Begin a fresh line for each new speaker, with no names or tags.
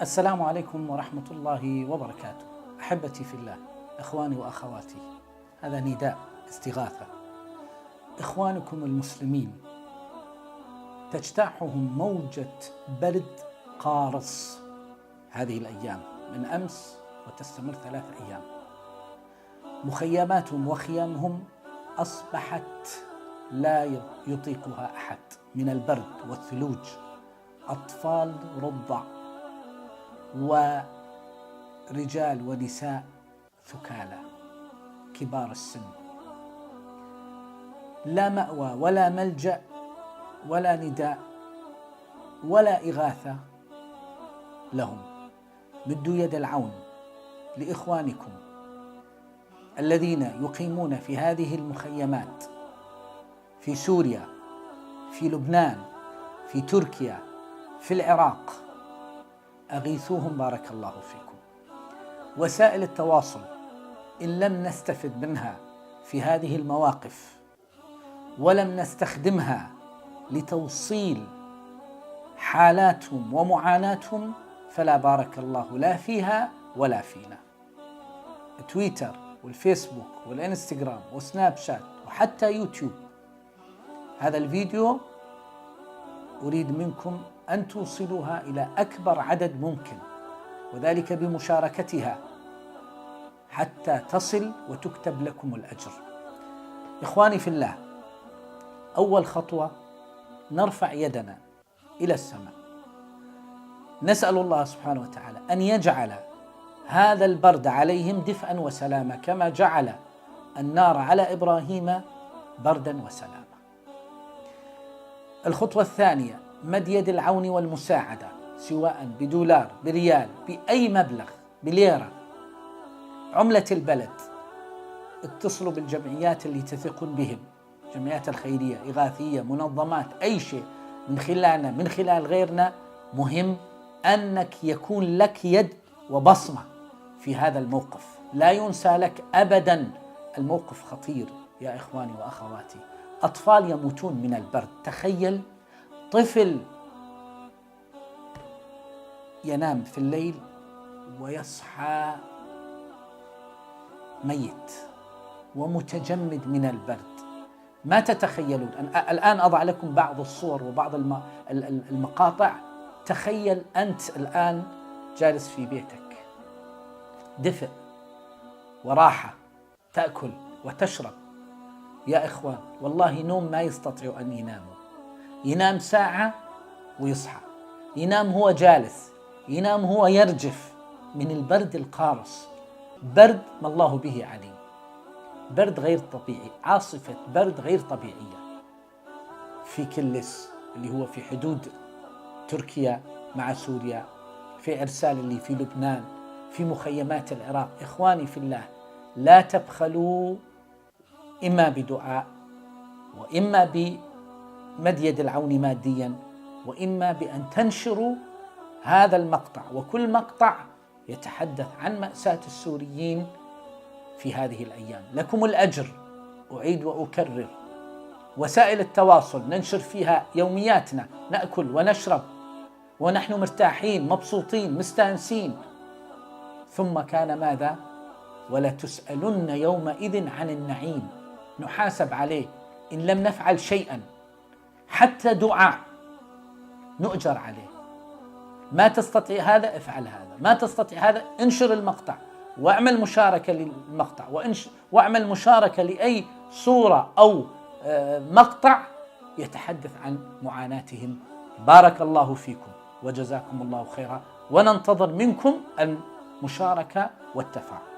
السلام عليكم ورحمة الله وبركاته. أحبتي في الله، إخواني وأخواتي، هذا نداء استغاثة. إخوانكم المسلمين تجتاحهم موجة برد قارص هذه الأيام من أمس وتستمر 3 أيام. مخيماتهم وخيامهم أصبحت لا يطيقها أحد من البرد والثلوج. أطفال رضع ورجال ونساء ثكالى كبار السن، لا مأوى ولا ملجأ ولا نداء ولا إغاثة لهم. مدوا يد العون لإخوانكم الذين يقيمون في هذه المخيمات في سوريا، في لبنان، في تركيا، في العراق. أغيثوهم بارك الله فيكم. وسائل التواصل إن لم نستفد منها في هذه المواقف ولم نستخدمها لتوصيل حالاتهم ومعاناتهم فلا بارك الله لا فيها ولا فينا. تويتر والفيسبوك والإنستغرام وسناب شات وحتى يوتيوب، هذا الفيديو أريد منكم أن توصلوها إلى أكبر عدد ممكن، وذلك بمشاركتها حتى تصل وتكتب لكم الأجر. إخواني في الله، أول خطوة نرفع يدنا إلى السماء، نسأل الله سبحانه وتعالى أن يجعل هذا البرد عليهم دفئا وسلاما، كما جعل النار على إبراهيم بردا وسلاما. الخطوة الثانية مد يد العون والمساعدة، سواء بدولار، بريال، بأي مبلغ، بليرة، عملة البلد. اتصلوا بالجمعيات اللي تثقون بهم، جمعيات الخيرية، إغاثية، منظمات، أي شيء من خلالنا من خلال غيرنا. مهم أنك يكون لك يد وبصمة في هذا الموقف، لا ينسى لك أبدا. الموقف خطير يا إخواني وأخواتي، أطفال يموتون من البرد. تخيل طفل ينام في الليل ويصحى ميت ومتجمد من البرد. ما تتخيلون. الآن أضع لكم بعض الصور وبعض المقاطع. تخيل أنت الآن جالس في بيتك، دفء وراحة، تأكل وتشرب. يا إخوان والله نوم ما يستطيع أن يناموا. ينام ساعة ويصحى، ينام هو جالس، ينام هو يرجف من البرد القارص. برد ما الله به عليم، برد غير طبيعي، عاصفة برد غير طبيعية في كلس اللي هو في حدود تركيا مع سوريا، في إرسال اللي في لبنان، في مخيمات العراق. إخواني في الله، لا تبخلوا، إما بدعاء، وإما بمد يد العون ماديا، وإما بأن تنشروا هذا المقطع. وكل مقطع يتحدث عن مأساة السوريين في هذه الأيام. لكم الأجر. أعيد وأكرر، وسائل التواصل ننشر فيها يومياتنا، نأكل ونشرب ونحن مرتاحين مبسوطين مستانسين. ثم كان ماذا؟ ولا تسألن يومئذ عن النعيم. نحاسب عليه إن لم نفعل شيئا، حتى دعاء نؤجر عليه. ما تستطيع هذا افعل هذا، ما تستطيع هذا انشر المقطع واعمل مشاركة للمقطع، واعمل مشاركة لأي صورة أو مقطع يتحدث عن معاناتهم. بارك الله فيكم وجزاكم الله خيرا، وننتظر منكم المشاركة والتفاعل.